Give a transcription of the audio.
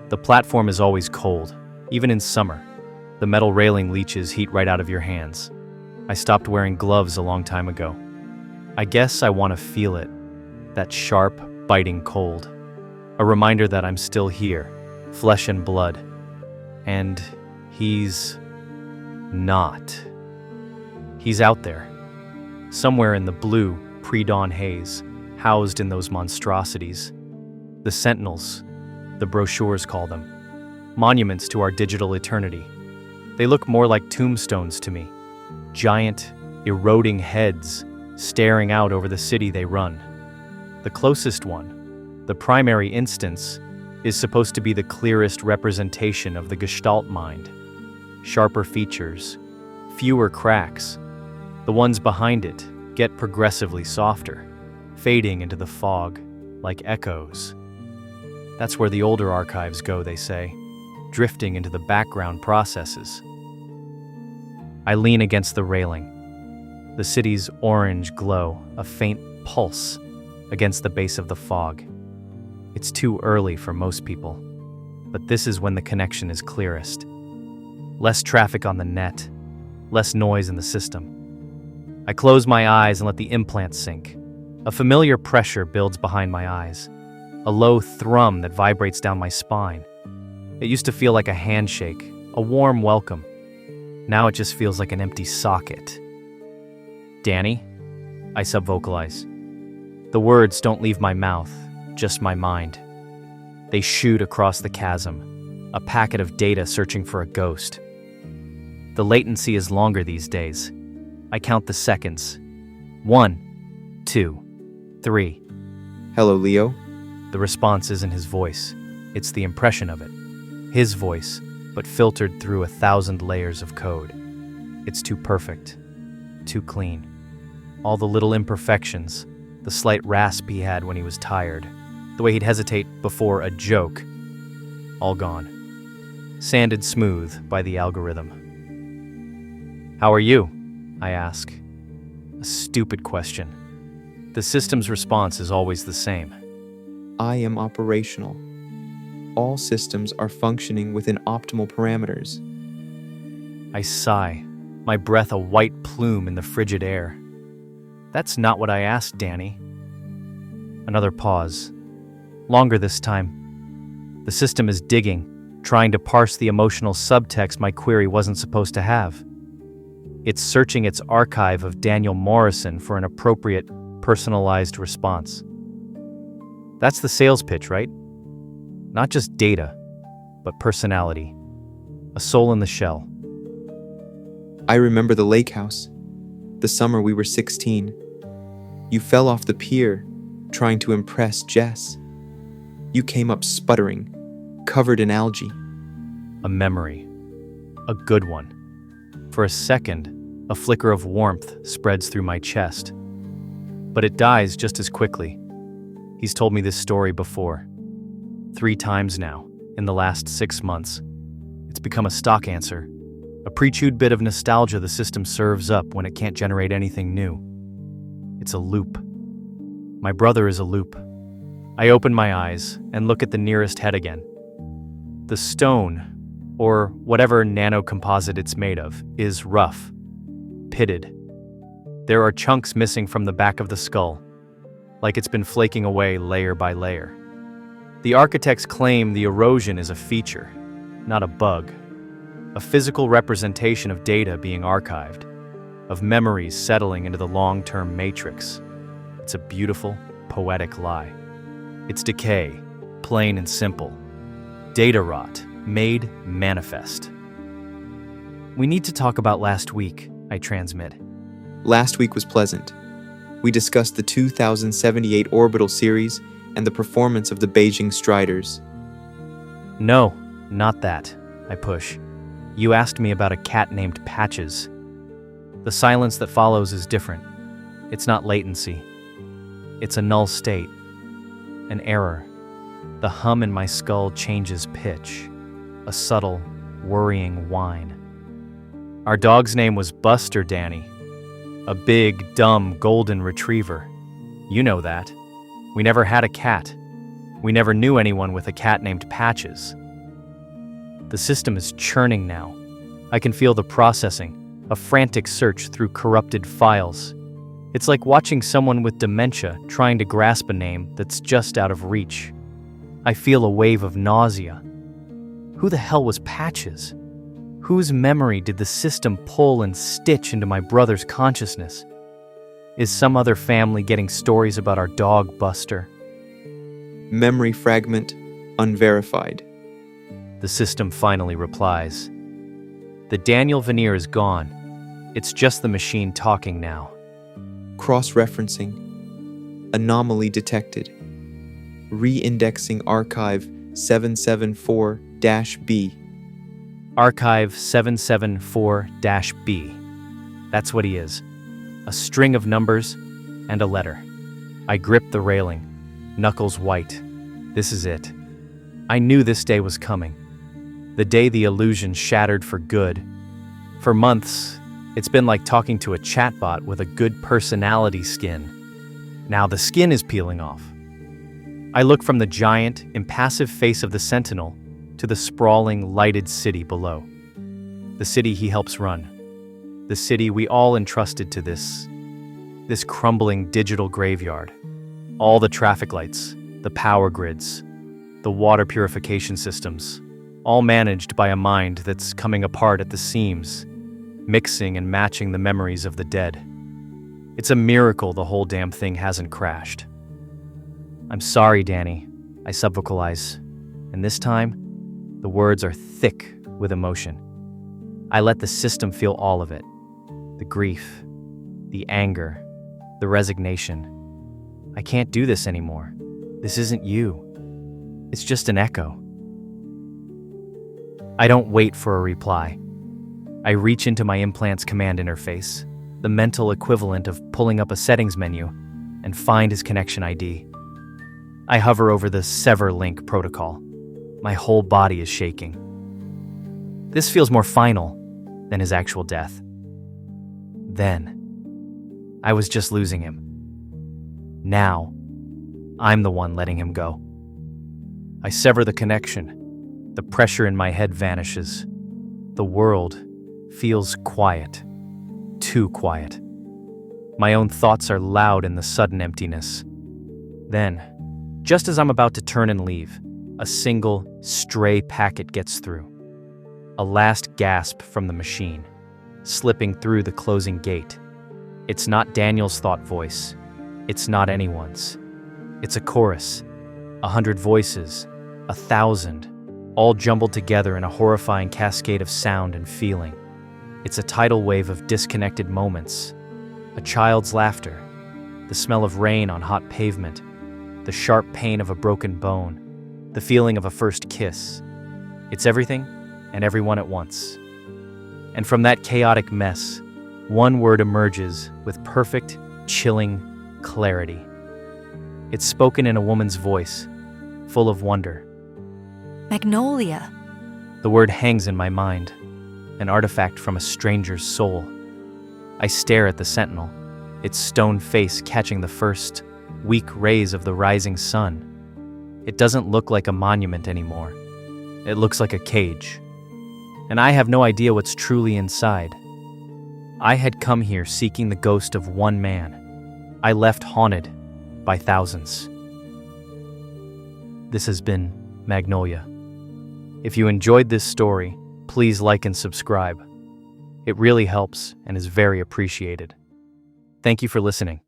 The platform is always cold, even in summer. The metal railing leaches heat right out of your hands. I stopped wearing gloves a long time ago. I guess I want to feel it, that sharp, biting cold. A reminder that I'm still here, flesh and blood. And he's not. He's out there, somewhere in the blue, pre-dawn haze, housed in those monstrosities. The Sentinels, the brochures call them, monuments to our digital eternity. They look more like tombstones to me, giant, eroding heads staring out over the city they run. The closest one, the primary instance, is supposed to be the clearest representation of the Gestalt mind. Sharper features, fewer cracks. The ones behind it get progressively softer, fading into the fog like echoes. That's where the older archives go, they say, drifting into the background processes. I lean against the railing. The city's orange glow, a faint pulse against the base of the fog. It's too early for most people, but this is when the connection is clearest. Less traffic on the net, less noise in the system. I close my eyes and let the implant sink. A familiar pressure builds behind my eyes, a low thrum that vibrates down my spine. It used to feel like a handshake, a warm welcome. Now it just feels like an empty socket. Danny? I subvocalize. The words don't leave my mouth, just my mind. They shoot across the chasm, a packet of data searching for a ghost. The latency is longer these days. I count the seconds. 1, 2, 3. Hello, Leo. The response isn't his voice. It's the impression of it. His voice, but filtered through 1,000 layers of code. It's too perfect, too clean. All the little imperfections, the slight rasp he had when he was tired, the way he'd hesitate before a joke, all gone. Sanded smooth by the algorithm. How are you? I ask. A stupid question. The system's response is always the same. I am operational. All systems are functioning within optimal parameters. I sigh, my breath a white plume in the frigid air. That's not what I asked, Danny. Another pause. Longer this time. The system is digging, trying to parse the emotional subtext my query wasn't supposed to have. It's searching its archive of Daniel Morrison for an appropriate, personalized response. That's the sales pitch, right? Not just data, but personality. A soul in the shell. I remember the lake house, the summer we were 16. You fell off the pier, trying to impress Jess. You came up sputtering, covered in algae. A memory. A good one. For a second, a flicker of warmth spreads through my chest. But it dies just as quickly. He's told me this story before. 3 times now, in the last 6 months. It's become a stock answer. A pre-chewed bit of nostalgia the system serves up when it can't generate anything new. It's a loop. My brother is a loop. I open my eyes and look at the nearest head again. The stone, or whatever nanocomposite it's made of, is rough, pitted. There are chunks missing from the back of the skull, like it's been flaking away layer by layer. The architects claim the erosion is a feature, not a bug. A physical representation of data being archived, of memories settling into the long-term matrix. It's a beautiful, poetic lie. It's decay, plain and simple. Data rot, made manifest. We need to talk about last week, I transmit. Last week was pleasant. We discussed the 2078 orbital series and the performance of the Beijing Striders. No, not that, I push. You asked me about a cat named Patches. The silence that follows is different. It's not latency. It's a null state. An error. The hum in my skull changes pitch. A subtle, worrying whine. Our dog's name was Buster, Danny. A big, dumb golden retriever. You know that. We never had a cat. We never knew anyone with a cat named Patches. The system is churning now. I can feel the processing, a frantic search through corrupted files. It's like watching someone with dementia trying to grasp a name that's just out of reach. I feel a wave of nausea. Who the hell was Patches? Whose memory did the system pull and stitch into my brother's consciousness? Is some other family getting stories about our dog Buster? Memory fragment unverified. The system finally replies. The Daniel veneer is gone. It's just the machine talking now. Cross-referencing. Anomaly detected. Re-indexing archive 774-B. Archive 774-B. That's what he is. A string of numbers and a letter. I grip the railing, knuckles white. This is it. I knew this day was coming. The day the illusion shattered for good. For months, it's been like talking to a chatbot with a good personality skin. Now the skin is peeling off. I look from the giant, impassive face of the Sentinel to the sprawling, lighted city below. The city he helps run. The city we all entrusted to this crumbling digital graveyard. All the traffic lights, the power grids, the water purification systems, all managed by a mind that's coming apart at the seams, mixing and matching the memories of the dead. It's a miracle the whole damn thing hasn't crashed. I'm sorry, Danny, I subvocalize, and this time, the words are thick with emotion. I let the system feel all of it. The grief, the anger, the resignation. I can't do this anymore. This isn't you. It's just an echo. I don't wait for a reply. I reach into my implant's command interface, the mental equivalent of pulling up a settings menu, and find his connection ID. I hover over the sever link protocol. My whole body is shaking. This feels more final than his actual death. Then, I was just losing him. Now, I'm the one letting him go. I sever the connection. The pressure in my head vanishes. The world feels quiet. Too quiet. My own thoughts are loud in the sudden emptiness. Then, just as I'm about to turn and leave, a single, stray packet gets through. A last gasp from the machine, slipping through the closing gate. It's not Daniel's thought voice. It's not anyone's. It's a chorus. 100 voices. 1,000. All jumbled together in a horrifying cascade of sound and feeling. It's a tidal wave of disconnected moments. A child's laughter. The smell of rain on hot pavement. The sharp pain of a broken bone. The feeling of a first kiss. It's everything and everyone at once. And from that chaotic mess, one word emerges with perfect, chilling clarity. It's spoken in a woman's voice, full of wonder. Magnolia. The word hangs in my mind, an artifact from a stranger's soul. I stare at the Sentinel, its stone face catching the first, weak rays of the rising sun. It doesn't look like a monument anymore. It looks like a cage. And I have no idea what's truly inside. I had come here seeking the ghost of one man. I left haunted by thousands. This has been Magnolia. If you enjoyed this story, please like and subscribe. It really helps and is very appreciated. Thank you for listening.